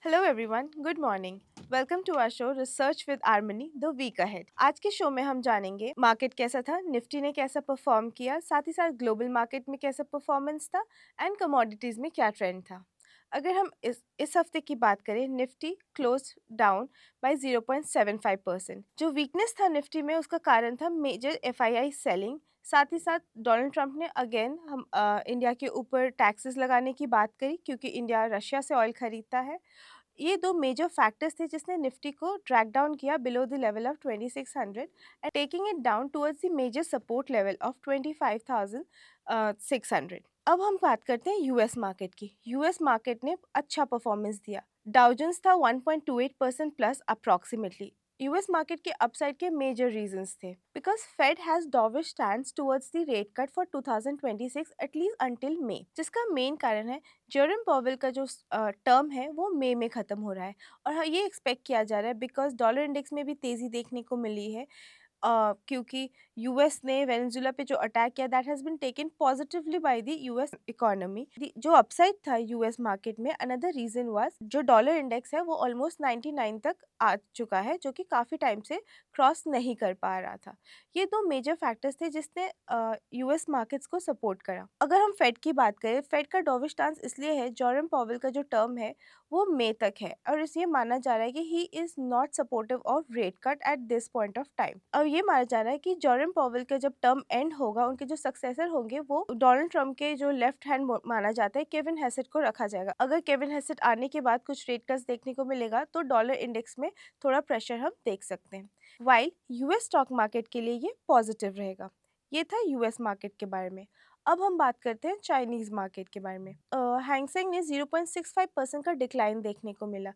Hello everyone, good morning. Welcome to our show research with Armani the week ahead. आज के show में हम जानेंगे मार्केट कैसा था, निफ्टी ने कैसा परफॉर्म किया, साथ ही साथ ग्लोबल मार्केट में कैसा परफॉर्मेंस था एंड कमोडिटीज में क्या ट्रेंड था। अगर हम इस हफ्ते की बात करें, निफ्टी क्लोज डाउन बाय 0.75%। जो वीकनेस था निफ्टी में उसका कारण था मेजर एफआईआई सेलिंग। साथ ही साथ डोनाल्ड ट्रंप ने अगेन हम इंडिया के ऊपर टैक्सेस लगाने की बात करी, क्योंकि इंडिया रशिया से ऑयल खरीदता है। ये दो मेजर फैक्टर्स थे जिसने निफ्टी को ड्रैग डाउन किया below the level of 2600 and taking it down towards the major support level of 25,600। अब हम बात करते हैं यूएस मार्केट की। यूएस मार्केट ने अच्छा परफॉर्मेंस दिया। डाउजेंस था 1.28% प्लस अप्रॉक्सीमेटली। यूएस मार्केट के अपसाइड के मेजर रीजंस थे because Fed has dovish stands towards the rate cut for 2026 at least until May, जिसका मेन कारण है जेरोम पॉवेल का जो टर्म है वो मई में ख़त्म हो रहा है। और हाँ, ये एक्सपेक्ट किया जा रहा है बिकॉज डॉलर इंडेक्स में भी तेज़ी देखने को मिली है, क्योंकि यूएस ने वेनेजुला पे जो अटैक किया that has been taken positively by the US economy. जो अपसाइड था यूएस मार्केट में, अनदर रीजन वाज जो डॉलर इंडेक्स है वो ऑलमोस्ट 99 तक आ चुका है, जो कि काफ़ी टाइम से क्रॉस नहीं कर पा रहा था। ये दो मेजर फैक्टर्स थे जिसने यूएस मार्केट्स को सपोर्ट करा। अगर हम फेड की बात करें, फेड का डॉविश स्टांस इसलिए है, जेरोम पॉवेल का जो टर्म है वो मई तक है और ये माना जा रहा है कि he is not supportive of rate cut at this point of time. और ये माना जा रहा है कि जेरोम पॉवेल का जब टर्म एंड होगा, उनके जो सक्सेसर होंगे वो डोनाल्ड ट्रंप के जो लेफ्ट हैंड माना जाता है केविन हेसेट को रखा जाएगा। अगर केविन हेसेट आने के बाद कुछ रेट कट्स देखने को मिलेगा तो डॉलर इंडेक्स में थोड़ा प्रेशर हम देख सकते हैं, वाइल यूएस स्टॉक मार्केट के लिए ये पॉजिटिव रहेगा। ये था यूएस मार्केट के बारे में। अब हम बात करते हैं चाइनीज मार्केट के बारे में। हैंगसेंग ने 0.65% का डिक्लाइन देखने को मिला।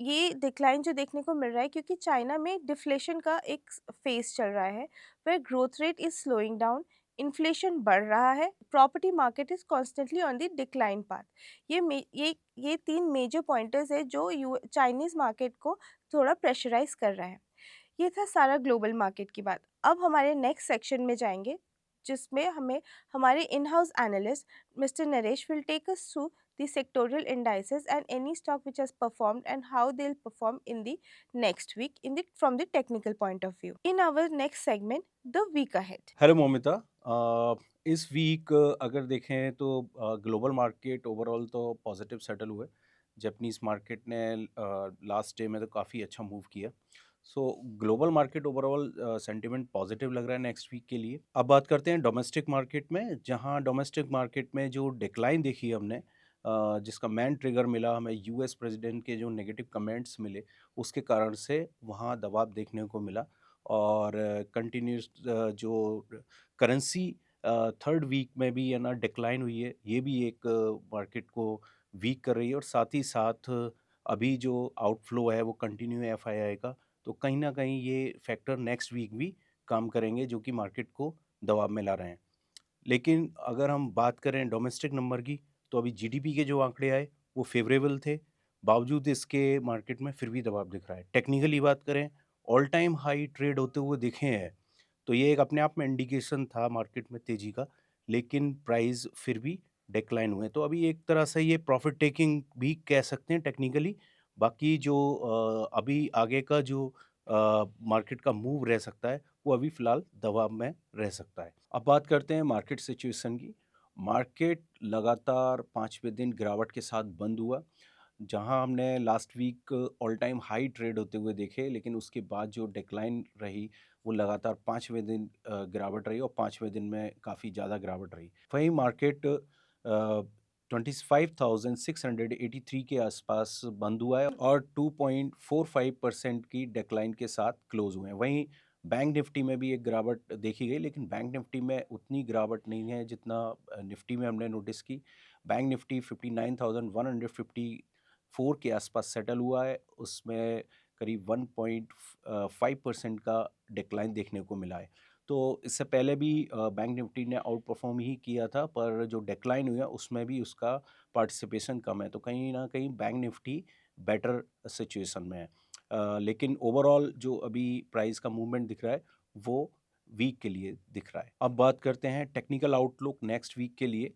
ये डिक्लाइन जो देखने को मिल रहा है क्योंकि चाइना में डिफ्लेशन का एक फेज चल रहा है, where growth rate is slowing down, inflation बढ़ रहा है, property market is constantly on the decline path. ये तीन मेजर पॉइंटर्स है जो चाइनीज मार्केट को थोड़ा प्रेशराइज कर रहा है। ये था सारा ग्लोबल मार्केट की बात। अब हमारे नेक्स्ट सेक्शन में जाएंगे, जिसमें हमें हमारे in house analyst mister Naresh will take us through the sectorial indices and any stock which has performed and how they'll perform in the next week from the technical point of view. In our next segment, the week ahead. Hello Momita. इस week अगर देखें तो global market overall तो positive settle हुए। Japanese market ने last day में तो काफ़ी अच्छा मूव किया। So global market overall sentiment positive लग रहा है नेक्स्ट वीक के लिए। अब बात करते हैं डोमेस्टिक मार्केट में, जहां डोमेस्टिक मार्केट में जो डिक्लाइन देखी हमने, जिसका मेन ट्रिगर मिला हमें यूएस प्रेसिडेंट के जो नेगेटिव कमेंट्स मिले, उसके कारण से वहां दबाव देखने को मिला। और कंटिन्यूस जो करेंसी थर्ड वीक में भी है ना डिक्लाइन हुई है, ये भी एक मार्केट को वीक कर रही है। और साथ ही साथ अभी जो आउटफ्लो है वो कंटिन्यू है एफआईआई का, तो कहीं ना कहीं ये फैक्टर नेक्स्ट वीक भी काम करेंगे जो कि मार्केट को दबाव में ला रहे हैं। लेकिन अगर हम बात करें डोमेस्टिक नंबर की, तो अभी जीडीपी के जो आंकड़े आए वो फेवरेबल थे, बावजूद इसके मार्केट में फिर भी दबाव दिख रहा है। टेक्निकली बात करें, ऑल टाइम हाई ट्रेड होते हुए दिखे हैं, तो ये एक अपने आप में इंडिकेशन था मार्केट में तेजी का, लेकिन प्राइस फिर भी डिक्लाइन हुए। तो अभी एक तरह से ये प्रॉफिट टेकिंग भी कह सकते हैं टेक्निकली। बाकी जो अभी आगे का जो मार्केट का मूव रह सकता है वो अभी फ़िलहाल दबाव में रह सकता है। अब बात करते हैं मार्केट सिचुएशन की। मार्केट लगातार 5वें दिन गिरावट के साथ बंद हुआ, जहां हमने last week all time high trade होते हुए देखे, लेकिन उसके बाद जो डिक्लाइन रही वो लगातार 5वें दिन गिरावट रही और 5वें दिन में काफ़ी ज़्यादा गिरावट रही। वहीं मार्केट 25,683 के आसपास बंद हुआ है और 2.45% की डिक्लाइन के साथ क्लोज हुए हैं। वहीं बैंक निफ्टी में भी एक गिरावट देखी गई, लेकिन बैंक निफ्टी में उतनी गिरावट नहीं है जितना निफ्टी में हमने नोटिस की। बैंक निफ्टी 59,154 के आसपास सेटल हुआ है, उसमें करीब 1.5% का डिक्लाइन देखने को मिला है। तो इससे पहले भी बैंक निफ्टी ने आउट परफॉर्म ही किया था, पर जो डिक्लाइन हुआ उसमें भी उसका पार्टिसिपेशन कम है, तो कहीं ना कहीं बैंक निफ्टी बेटर सिचुएशन में है। लेकिन ओवरऑल जो अभी प्राइस का मूवमेंट दिख रहा है वो वीक के लिए दिख रहा है। अब बात करते हैं टेक्निकल आउटलुक नेक्स्ट वीक के लिए।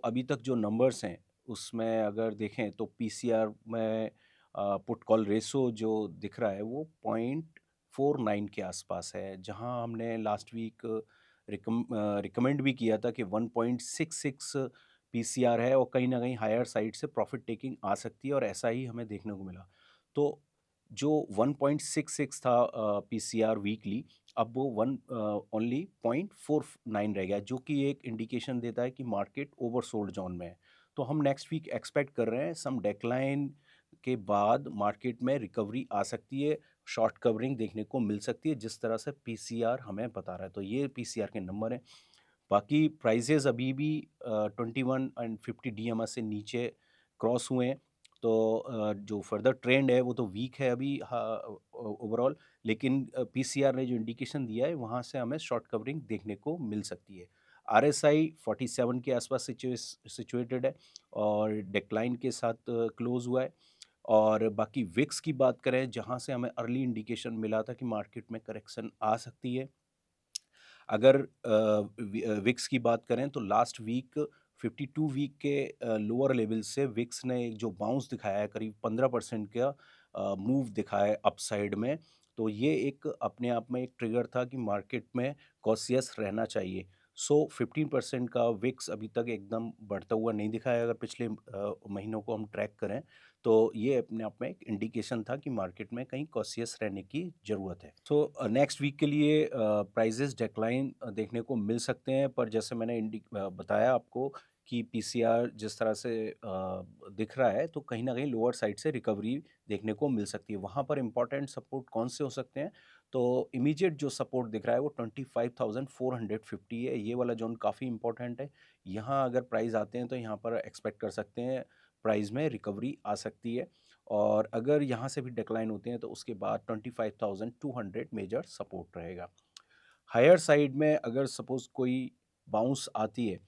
अभी तक जो नंबर्स हैं उसमें अगर देखें तो पीसीआर में पुट कॉल रेशो जो दिख रहा है वो 0.49 के आसपास है, जहां हमने लास्ट वीक रिकमेंड भी किया था कि 1.66 पीसीआर है और कहीं ना कहीं हायर साइड से प्रॉफिट टेकिंग आ सकती है, और ऐसा ही हमें देखने को मिला। तो जो 1.66 था पीसीआर वीकली, अब वो वन ओनली 0.49 रह गया, जो कि एक इंडिकेशन देता है कि मार्केट ओवरसोल्ड जोन में है। तो हम नेक्स्ट वीक एक्सपेक्ट कर रहे हैं सम डेक्लाइन के बाद मार्केट में रिकवरी आ सकती है, शॉर्ट कवरिंग देखने को मिल सकती है, जिस तरह से पीसीआर हमें बता रहा है। तो ये पीसीआर के नंबर हैं। बाकी प्राइजेज अभी भी 21 एंड 50 डीएमए से नीचे क्रॉस हुए हैं। तो जो फर्दर ट्रेंड है वो तो वीक है अभी ओवरऑल, लेकिन पीसीआर ने जो इंडिकेशन दिया है वहाँ से हमें शॉर्ट कवरिंग देखने को मिल सकती है। आरएसआई 47 के आसपास सिचुएटेड है और डिक्लाइन के साथ क्लोज हुआ है। और बाकी विक्स की बात करें, जहाँ से हमें अर्ली इंडिकेशन मिला था कि मार्केट में करेक्शन आ सकती है, अगर विक्स की बात करें तो लास्ट वीक 52 वीक के लोअर लेवल से विक्स ने एक जो बाउंस दिखाया है, करीब 15% का मूव दिखाया है अपसाइड में। तो ये एक अपने आप में एक ट्रिगर था कि मार्केट में कॉशियस रहना चाहिए। सो 15% का विक्स अभी तक एकदम बढ़ता हुआ नहीं दिखा है, अगर पिछले महीनों को हम ट्रैक करें तो ये अपने आप में एक इंडिकेशन था कि मार्केट में कहीं कॉशियस रहने की ज़रूरत है। सो नेक्स्ट वीक के लिए प्राइजेस डिक्लाइन देखने को मिल सकते हैं, पर जैसे मैंने बताया आपको कि पीसीआर जिस तरह से दिख रहा है, तो कहीं ना कहीं लोअर साइड से रिकवरी देखने को मिल सकती है। वहाँ पर इंपॉर्टेंट सपोर्ट कौन से हो सकते हैं? तो इमीडिएट जो सपोर्ट दिख रहा है वो 25,450 है। ये वाला जोन काफ़ी इंपॉर्टेंट है। यहाँ अगर प्राइस आते हैं तो यहाँ पर एक्सपेक्ट कर सकते हैं प्राइस में रिकवरी आ सकती है, और अगर यहाँ से भी डिक्लाइन होते हैं तो उसके बाद 25,200 मेजर सपोर्ट रहेगा। हायर साइड में अगर सपोज कोई बाउंस आती है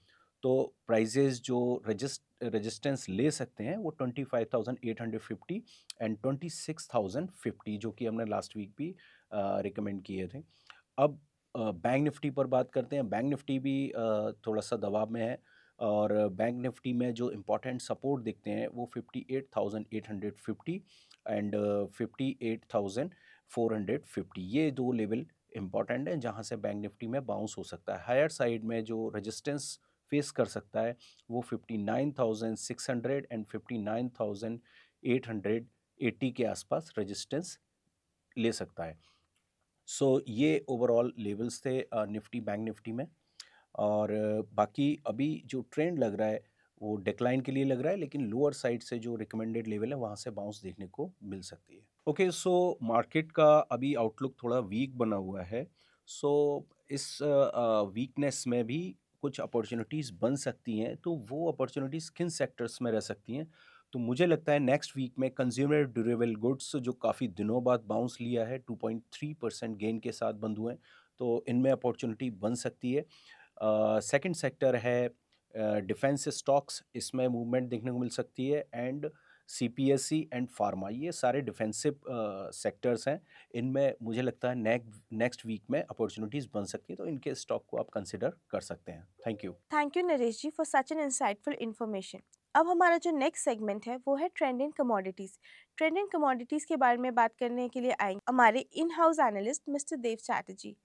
तो प्राइजेस जो रेजिस्टेंस ले सकते हैं वो 25,850 एंड 26,050, जो कि हमने लास्ट वीक भी रिकमेंड किए थे। अब बैंक निफ्टी पर बात करते हैं। बैंक निफ्टी भी थोड़ा सा दबाव में है, और बैंक निफ्टी में जो इम्पोर्टेंट सपोर्ट दिखते हैं वो 58,850 एंड 58,450, ये दो लेवल इम्पॉर्टेंट है जहाँ से बैंक निफ्टी में बाउंस हो सकता है। हायर साइड में जो रेजिस्टेंस फेस कर सकता है वो 59,600 एंड 59,880 के आसपास रेजिस्टेंस ले सकता है। सो ये ओवरऑल लेवल्स थे निफ्टी बैंक निफ्टी में। और बाकी अभी जो ट्रेंड लग रहा है वो डिक्लाइन के लिए लग रहा है, लेकिन लोअर साइड से जो रिकमेंडेड लेवल है वहाँ से बाउंस देखने को मिल सकती है। ओके, सो मार्केट का अभी आउटलुक थोड़ा वीक बना हुआ है। सो इस वीकनेस में भी कुछ अपॉर्चुनिटीज़ बन सकती हैं, तो वो अपॉर्चुनिटीज़ किन सेक्टर्स में रह सकती हैं? तो मुझे लगता है नेक्स्ट वीक में कंज्यूमर ड्यूरेबल गुड्स जो काफ़ी दिनों बाद बाउंस लिया है, 2.3% गेन के साथ बंद हुए हैं, तो इनमें अपॉर्चुनिटी बन सकती है। सेकंड सेक्टर है डिफेंस स्टॉक्स, इसमें मूवमेंट देखने को मिल सकती है, एंड सीपीएसई एंड फार्मा, ये सारे डिफेंसिव सेक्टर्स हैं। इनमें मुझे लगता है नेक्स्ट वीक में अपॉर्चुनिटीज़ बन सकती है, तो इनके स्टॉक को आप कंसिडर कर सकते हैं। Thank you. Thank you Naresh ji for such an insightful information. अब हमारा जो नेक्स्ट सेगमेंट है वो है trend in commodities. Trend in commodities के बारे में बात करने के लिए आएंगे हमारे in house analyst mister Dev Chatterjee,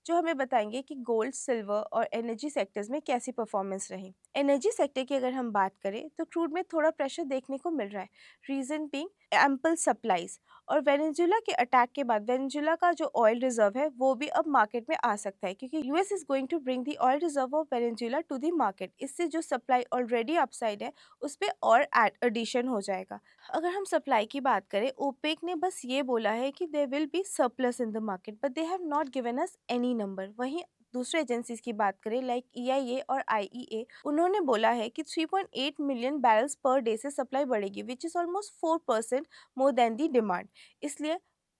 जो हमें बताएंगे कि गोल्ड, सिल्वर और एनर्जी सेक्टर्स में कैसी परफॉर्मेंस रही। एनर्जी सेक्टर की अगर हम बात करें तो क्रूड में थोड़ा प्रेशर देखने को मिल रहा है, रीजन बीइंग एम्पल सप्लाईज, और वेनेजुला के अटैक के बाद वेनेजुला का जो ऑयल रिजर्व है वो भी अब मार्केट में आ सकता है, क्योंकि US is going to bring the oil reserve of Venezuela to the market. इससे जो सप्लाई ऑलरेडी अपसाइड है उस पर और एडिशन हो जाएगा। अगर हम सप्लाई की बात करें, ओपेक ने बस ये बोला है कि there will be surplus in the market, but they have not given us any number. वहीं दूसरे एजेंसीज की बात करें लाइक ईआईए और आईईए, उन्होंने बोला है कि 3.8 मिलियन बैरल्स पर डे से सप्लाई बढ़ेगी, which is almost 4% more than the demand. इसलिए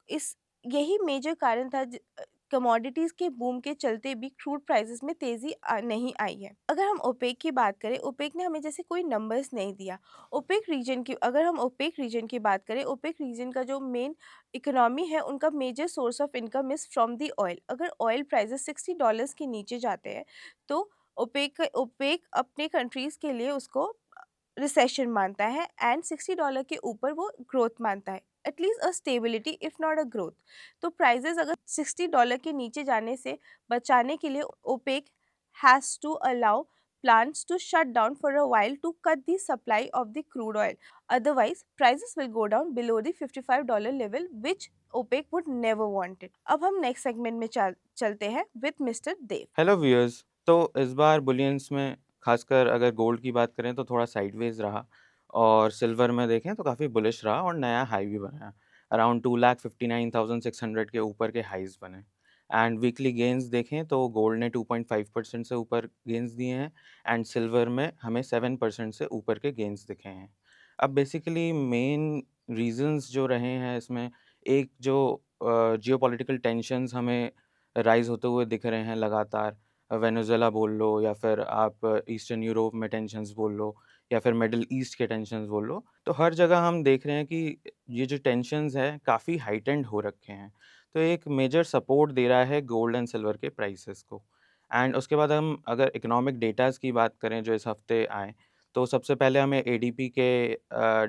इस यही मेजर कारण था कमोडिटीज के बूम के चलते भी क्रूड प्राइसेस में तेजी नहीं आई है। अगर हम ओपेक की बात करें, ओपेक ने हमें जैसे कोई नंबर्स नहीं दिया। ओपेक रीजन की अगर हम ओपेक रीजन की बात करें, ओपेक रीजन का जो मेन इकोनॉमी है उनका major source of income is from the oil. अगर ऑयल प्राइसेस $60 के नीचे जाते हैं तो ओपेक ओपेक अपने कंट्रीज के लिए उसको रिसेशन मानता है एंड $60 के ऊपर वो ग्रोथ मानता है, at least a stability if not a growth. तो प्राइजेस अगर $60 के नीचे जाने से बचाने के लिए OPEC has to allow plants to shut down for a while to cut the supply of the crude oil. Otherwise, prices will go down below the $55 level, which OPEC would never want it. अब हम next segment में चलते हैं with mister Dev. Hello viewers. तो इस बार bullions में खासकर अगर गोल्ड की बात करें तो थोड़ा साइडवेज रहा, और सिल्वर में देखें तो काफ़ी बुलिश रहा और नया हाई भी बनाया। अराउंड 2,59,600 के ऊपर के हाईज बने। एंड वीकली गेंस देखें तो गोल्ड ने 2.5% से ऊपर गेंस दिए हैं, एंड सिल्वर में हमें 7% से ऊपर के गेंस दिखे हैं। अब बेसिकली मेन रीजंस जो रहे हैं इसमें, एक जो जियोपॉलिटिकल टेंशंस हमें राइज़ होते हुए दिख रहे हैं लगातार। वेनेज़ुएला बोल लो, या फिर आप ईस्टर्न यूरोप में टेंशंस बोल लो, या फिर मिडल ईस्ट के टेंशंस बोल लो। तो हर जगह हम देख रहे हैं कि ये जो टेंशंस हैं काफ़ी हाइटेंड हो रखे हैं। तो एक मेजर सपोर्ट दे रहा है गोल्ड एंड सिल्वर के प्राइसेस को। एंड उसके बाद हम अगर इकोनॉमिक डेटाज़ की बात करें जो इस हफ्ते आए, तो सबसे पहले हमें एडीपी के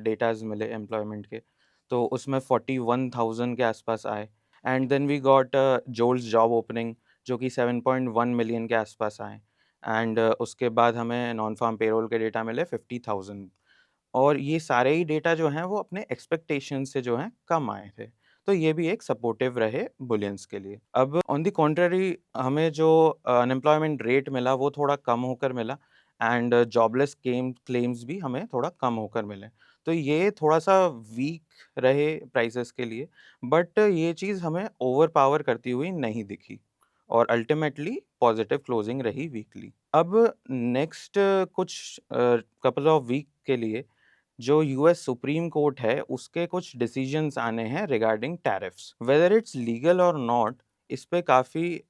डेटाज़ मिले एम्प्लॉयमेंट के। तो उसमें 41,000 के आसपास आए। And then we got JOLTS job opening जो कि 7.1 मिलियन के आसपास आए। एंड उसके बाद हमें नॉन फार्म पेरोल के डेटा मिले 50,000। और ये सारे ही डेटा जो हैं वो अपने एक्सपेक्टेशन से जो हैं कम आए थे। तो ये भी एक सपोर्टिव रहे बुलियंस के लिए। अब ऑन द कॉन्ट्ररी हमें जो अनएम्प्लॉयमेंट रेट मिला वो थोड़ा कम होकर मिला, एंड जॉबलेस क्लेम्स भी हमें थोड़ा कम होकर मिले। तो ये थोड़ा-सा वीक रहे प्राइसेस के लिए, बट ये चीज़ हमें ओवरपावर करती हुई नहीं दिखी, और अल्टीमेटली पॉजिटिव क्लोजिंग रही वीकली। अब नेक्स्ट कुछ कपल ऑफ वीक के लिए जो यूएस सुप्रीम कोर्ट है उसके कुछ डिसीजंस आने हैं regarding tariffs. Whether it's legal और नॉट, इस पे काफ़ी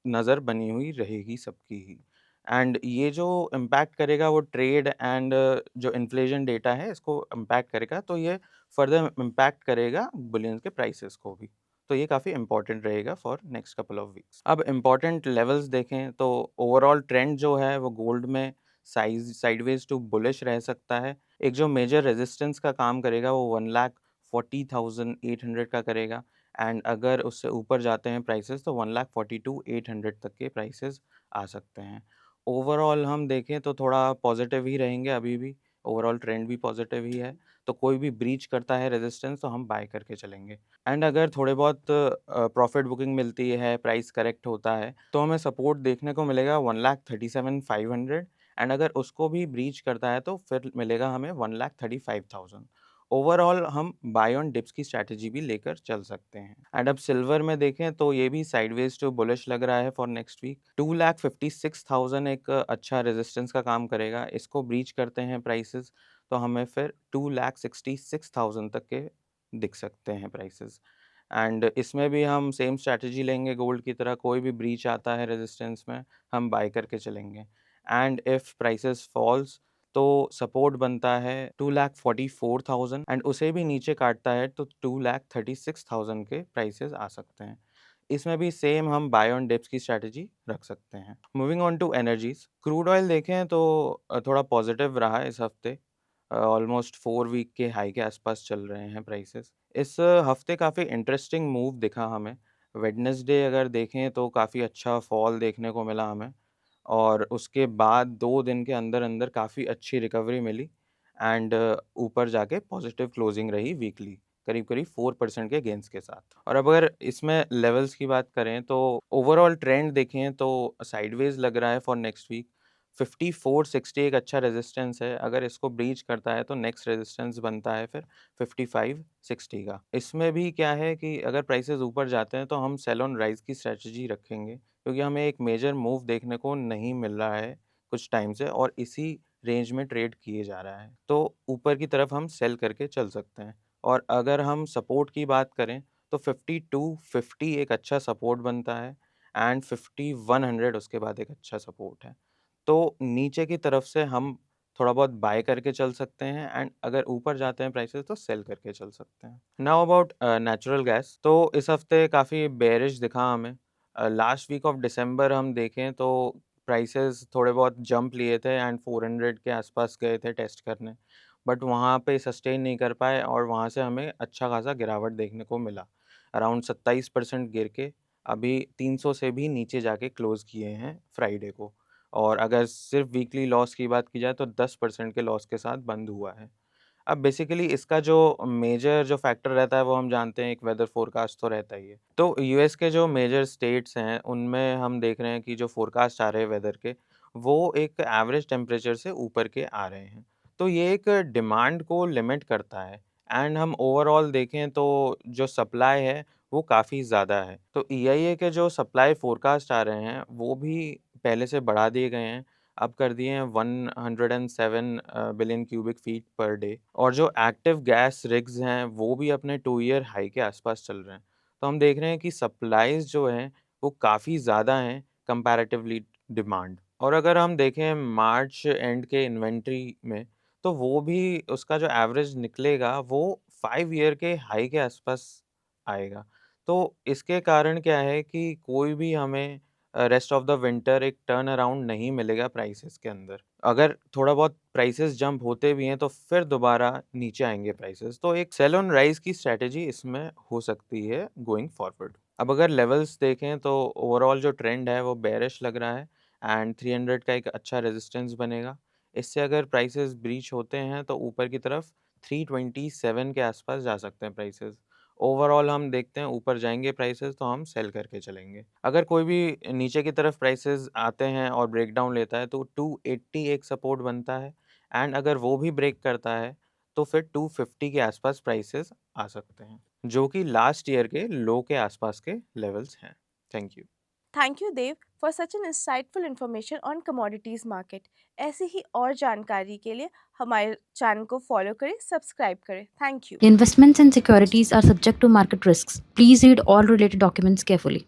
नज़र बनी हुई रहेगी सबकी ही। एंड ये जो इम्पैक्ट करेगा वो ट्रेड एंड जो इन्फ्लेशन डेटा है इसको इम्पैक्ट करेगा। तो ये फर्दर इम्पैक्ट करेगा बुलियन के प्राइसेस को भी। तो ये काफ़ी इंपॉर्टेंट रहेगा for next couple of weeks. अब इम्पॉर्टेंट लेवल्स देखें तो ओवरऑल ट्रेंड जो है वो गोल्ड में साइडवेज टू बुलिश रह सकता है। एक जो मेजर रेजिस्टेंस का काम करेगा वो 1,40,800 का करेगा। एंड अगर उससे ऊपर जाते हैं प्राइसेस तो 1,42,800 तक के प्राइसेस आ सकते हैं। ओवरऑल हम देखें तो थोड़ा पॉजिटिव ही रहेंगे अभी भी। ओवरऑल ट्रेंड भी पॉजिटिव ही है। तो कोई भी ब्रीच करता है रेजिस्टेंस तो हम बाय करके चलेंगे। एंड अगर थोड़े बहुत प्रॉफिट बुकिंग मिलती है, प्राइस करेक्ट होता है, तो हमें सपोर्ट देखने को मिलेगा 1,37,500। एंड अगर उसको भी ब्रीच करता है तो फिर मिलेगा हमें 1,35,000। ओवरऑल हम बाय ऑन डिप्स की स्ट्रैटेजी भी लेकर चल सकते हैं। एंड अब सिल्वर में देखें तो ये भी साइडवेज टू बुलिश लग रहा है फॉर नेक्स्ट वीक। 2,56,000 एक अच्छा रेजिस्टेंस का काम करेगा। इसको ब्रीच करते हैं प्राइसेस तो हमें फिर 2,66,000 तक के दिख सकते हैं प्राइसेस। एंड इसमें भी हम सेम स्ट्रैटेजी लेंगे गोल्ड की तरह। कोई भी ब्रीच आता है रेजिस्टेंस में हम बाय करके चलेंगे। एंड इफ प्राइसेस फॉल्स तो सपोर्ट बनता है 2,44,000, एंड उसे भी नीचे काटता है तो 2,36,000 के प्राइसेस आ सकते हैं। इसमें भी सेम हम बाय ऑन डिप्स की स्ट्रैटेजी रख सकते हैं। Moving on to energies, crude oil देखें तो थोड़ा पॉजिटिव रहा इस हफ्ते। ऑलमोस्ट 4 वीक के हाई के आसपास चल रहे हैं प्राइसेस। इस हफ्ते काफ़ी इंटरेस्टिंग मूव दिखा हमें। वेडनेसडे अगर देखें तो काफ़ी अच्छा फॉल देखने को मिला हमें, और उसके बाद 2 दिन के अंदर-अंदर काफ़ी अच्छी रिकवरी मिली। एंड ऊपर जाके पॉजिटिव क्लोजिंग रही वीकली, करीब-करीब 4% के गेन्स के साथ। और अब अगर इसमें लेवल्स की बात करें तो ओवरऑल ट्रेंड देखें तो साइडवेज़ लग रहा है फॉर नेक्स्ट वीक। 5460 एक अच्छा रेजिस्टेंस है। अगर इसको ब्रीच करता है तो नेक्स्ट रेजिस्टेंस बनता है फिर 5560 का। इसमें भी क्या है कि अगर प्राइसेस ऊपर जाते हैं तो हम सेल ऑन राइज की स्ट्रैटेजी रखेंगे, क्योंकि हमें एक मेजर मूव देखने को नहीं मिल रहा है कुछ टाइम से, और इसी रेंज में ट्रेड किए जा रहा है। तो ऊपर की तरफ हम सेल करके चल सकते हैं। और अगर हम सपोर्ट की बात करें तो 5250 एक अच्छा सपोर्ट बनता है, एंड 5100 उसके बाद एक अच्छा सपोर्ट है। तो नीचे की तरफ से हम थोड़ा बहुत बाय करके चल सकते हैं, एंड अगर ऊपर जाते हैं प्राइसेस तो सेल करके चल सकते हैं। नाउ अबाउट नेचुरल गैस, तो इस हफ्ते काफ़ी बेयरिश दिखा हमें। लास्ट वीक ऑफ दिसंबर हम देखें तो प्राइसेस थोड़े बहुत जंप लिए थे एंड 400 के आसपास गए थे टेस्ट करने, बट वहाँ पे सस्टेन नहीं कर पाए और वहाँ से हमें अच्छा खासा गिरावट देखने को मिला। अराउंड 27% गिर के अभी 300 से भी नीचे जाके क्लोज़ किए हैं फ्राइडे को, और अगर सिर्फ वीकली लॉस की बात की जाए तो 10% के लॉस के साथ बंद हुआ है। अब बेसिकली इसका जो मेजर जो फैक्टर रहता है वो हम जानते हैं, एक वेदर फोरकास्ट तो रहता ही है। तो यूएस के जो मेजर स्टेट्स हैं उनमें हम देख रहे हैं कि जो फोरकास्ट आ रहे हैं वेदर के, वो एक एवरेज टेम्परेचर से ऊपर के आ रहे हैं। तो ये एक डिमांड को लिमिट करता है एंड हम ओवरऑल देखें तो जो सप्लाई है वो काफ़ी ज़्यादा है। तो ईआईए के जो सप्लाई फोरकास्ट आ रहे हैं वो भी पहले से बढ़ा दिए गए हैं, अब कर दिए हैं 107 billion cubic feet per day, और जो एक्टिव गैस रिग्स हैं वो भी अपने 2 ईयर हाई के आसपास चल रहे हैं। तो हम देख रहे हैं कि सप्लाईज़ जो हैं वो काफ़ी ज़्यादा हैं कंपैरेटिवली डिमांड। और अगर हम देखें मार्च एंड के इन्वेंटरी में, तो वो भी उसका जो एवरेज निकलेगा वो 5 ईयर के हाई के आसपास आएगा। तो इसके कारण क्या है कि कोई भी हमें रेस्ट ऑफ द विंटर एक टर्न अराउंड नहीं मिलेगा प्राइसेस के अंदर। अगर थोड़ा बहुत प्राइसेस जंप होते भी हैं तो फिर दोबारा नीचे आएँगे प्राइसेस। तो एक सेल ऑन राइज़ की स्ट्रैटेजी इसमें हो सकती है गोइंग फॉरवर्ड। अब अगर लेवल्स देखें तो ओवरऑल जो ट्रेंड है वो बेयरिश लग रहा है एंड 300 का एक अच्छा रेजिस्टेंस बनेगा। इससे अगर प्राइसेस ब्रीच होते हैं तो ऊपर की तरफ 327 के आसपास जा सकते हैं प्राइसेस। ओवरऑल हम देखते हैं ऊपर जाएँगे प्राइसेस तो हम सेल करके चलेंगे। अगर कोई भी नीचे की तरफ प्राइसेस आते हैं और ब्रेकडाउन लेता है तो 280 एक सपोर्ट बनता है एंड अगर वो भी ब्रेक करता है तो फिर 250 के आसपास प्राइसेस आ सकते हैं, जो कि लास्ट ईयर के लो के आसपास के लेवल्स हैं। Thank you. Thank you Dev for such an insightful information on commodities market. ऐसी ही और जानकारी के लिए हमारे चैनल को फॉलो करें, सब्सक्राइब करें। Thank you. Investments in securities are subject to market risks. Please read all related documents carefully.